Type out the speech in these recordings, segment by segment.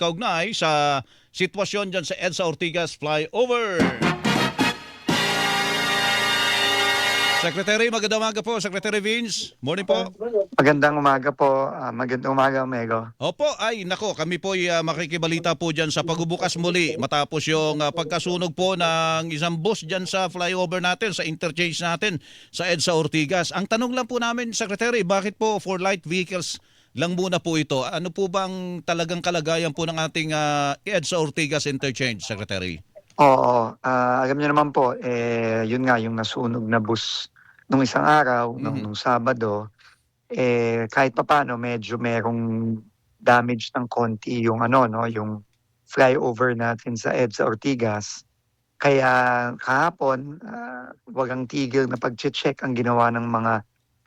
kaugnay sa sitwasyon dyan sa EDSA Ortigas flyover. Secretary, magandang umaga po. Secretary Vince, morning po. Magandang umaga po. Magandang umaga, Mego. Opo, ay nako, kami po ay makikibalita po dyan sa pagbubukas muli matapos yung pagkasunog po ng isang bus dyan sa flyover natin, sa interchange natin sa EDSA Ortigas. Ang tanong lang po namin, Secretary, bakit po for light vehicles lang muna po ito? Ano po bang talagang kalagayan po ng ating EDSA Ortigas interchange, Secretary? Oo, alam niyo naman po, yun nga, yung nasunog na bus nung isang araw, nung Sabado, kahit papaano medyo merong damage ng konti yung no, yung flyover natin sa EDSA Ortigas. Kaya kahapon, walang tigil na pag-check ang ginawa ng mga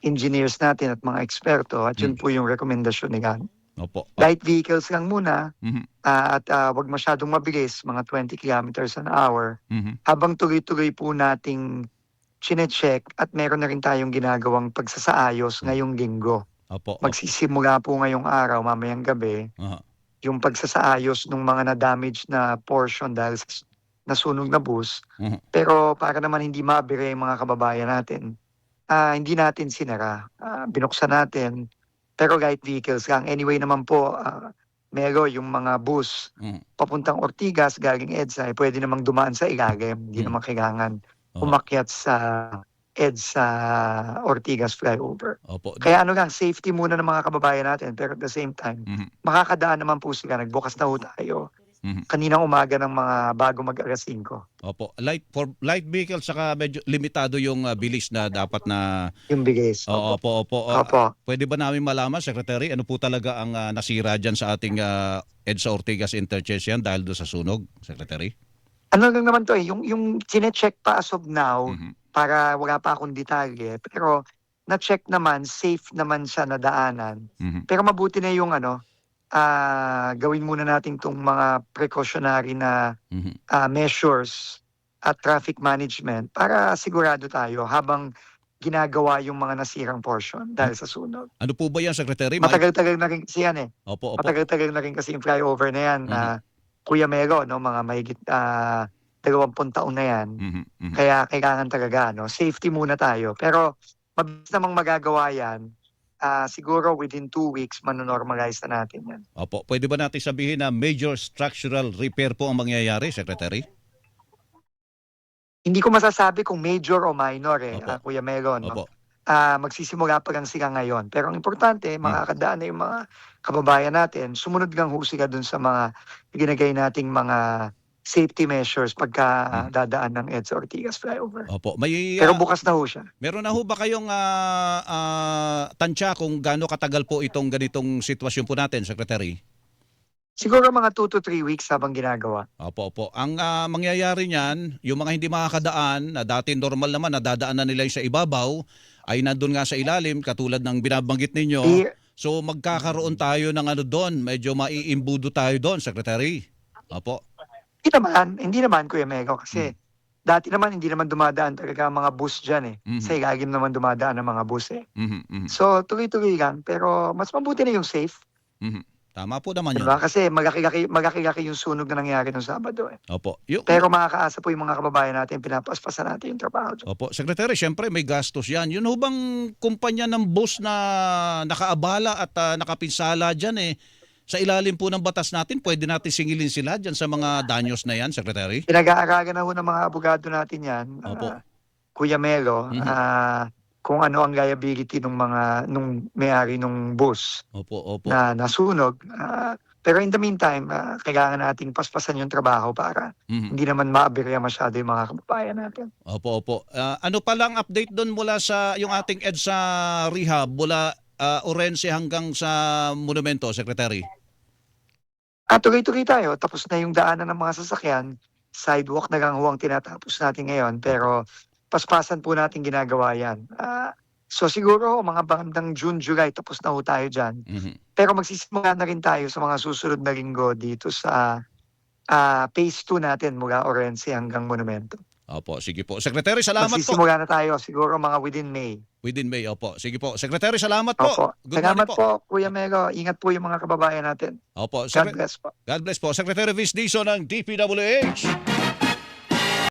engineers natin at mga eksperto at yun po yung rekomendasyon nila. Opo. Light vehicles lang muna Mhm. at wag masyadong mabilis, mga 20 kilometers an hour. Mhm. Habang tuloy-tuloy po nating chine-check at meron na rin tayong ginagawang pagsasaayos ngayong linggo. Opo. Magsisimula po ngayong araw, mamayang gabi, Aha. yung pagsasaayos ng mga na-damage na portion dahil sa nasunog na bus. Mhm. Pero para naman hindi mabire yung mga kababayan natin, hindi natin sinara. Binuksan natin, pero light vehicles lang. Anyway naman po, meron yung mga bus Mhm. papuntang Ortigas galing EDSA, pwede namang dumaan sa ilalim. Hindi Mhm. naman kailangan Oo. umakyat sa EDSA Ortigas flyover. Opo. Kaya ano lang, safety muna ng mga kababayan natin. Pero at the same time, Mhm. makakadaan naman po sila. Nagbukas na ho tayo. Mhm. Kaninang umaga ng mga bago mag-alas 5. Opo, for light vehicle saka medyo limitado yung bilis na dapat na. Yung bilis. Oo, opo, opo. Opo. Pwede ba namin malaman, Secretary, ano po talaga ang nasira dyan sa ating EDSA Ortigas interchange yan dahil doon sa sunog, Secretary? Ano lang naman to yung chine-check pa as of now, Mhm. para wala pa akong detalye, pero na-check naman, safe naman siya na daanan. Mhm. Pero mabuti na yung gawin muna natin tong mga precautionary na Mhm. measures at traffic management para sigurado tayo habang ginagawa yung mga nasirang portion dahil sa sunog. Ano po ba yan, Secretary? Matagal-tagal na rin kasi yan eh. Opo, opo. Matagal-tagal na rin kasi yung flyover na yan na Kuya Mero, no, mga mahigit 20 taon na yan. Mhm. Mhm. Kaya kailangan talaga, no, safety muna tayo. Pero mabilis namang magagawa yan. Siguro within 2 weeks, manonormalize na natin yan. Opo, pwede ba natin sabihin na major structural repair po ang mangyayari, Secretary? Hindi ko masasabi kung major o minor Opo. Kuya Mero, no. Opo. Magsisimula pa lang sila ngayon. Pero ang importante, makakadaan na yung mga kababayan natin. Sumunod lang ho sila dun sa mga ginagay nating mga safety measures pagka dadaan ng EDSA Ortigas flyover. Opo, may Pero bukas na ho siya. meron na ho ba kayong tansya kung gaano katagal po itong ganitong sitwasyon po natin, Secretary? Siguro mga 2 to 3 weeks habang ginagawa. Opo, opo. Ang mangyayari niyan, yung mga hindi makakadaan, na dati normal naman, nadadaan na nila yung sa ibabaw, ay nandun nga sa ilalim, katulad ng binabanggit ninyo. Eh, So magkakaroon tayo ng doon, medyo maiimbudo tayo doon, Secretary. Opo. Hindi naman Kuya Mego kasi dati naman hindi naman dumadaan talaga ang mga bus dyan eh. Mhm. Sa ilalim naman dumadaan ang mga bus eh. Mhm, mhm, So tuloy-tuloy lang pero mas mabuti na yung safe. mhm. Tama po naman yun. Diba? Kasi magaki-laki yung sunog na nangyari nung Sabado eh. Opo. Pero makakaasa po yung mga kababayan natin, pinapaspasan natin yung trabaho. Opo, Secretary, syempre may gastos yan. Yun ho bang kumpanya ng bus na nakaabala at nakapinsala dyan sa ilalim po ng batas natin, pwede natin singilin sila dyan sa mga danyos na yan, Secretary? Pinag-aaralan na ho ng mga abogado natin yan, Opo. Kuya Melo, kung ano ang liability nung may-ari nung bus Opo, opo. na nasunog. Pero in the meantime, kailangan nating paspasan yung trabaho para Mhm. hindi naman maabirya masyado yung mga kababayan natin. Opo, opo. Ano pa lang update doon mula sa yung ating EDSA rehab mula Orense hanggang sa Monumento, Secretary? Tuloy-tuloy tayo. Tapos na yung daanan ng mga sasakyan. Sidewalk na lang ho ang tinatapos natin ngayon. Pero paspasan po natin ginagawa yan. So siguro mga bandang June, July, tapos na ho tayo dyan. Mhm. Pero magsisimula na rin tayo sa mga susunod na linggo dito sa phase 2 natin mula Orense hanggang Monumento. Opo, sige po. Secretary, salamat po. Magsisimula na tayo siguro mga within May. Within May, opo. Sige po. Secretary, salamat po. Opo. Good Salamat morning po. po, Kuya Melo. Ingat po yung mga kababayan natin. Opo. God bless po. God bless po. Secretary Vince Dizon ng DPWH.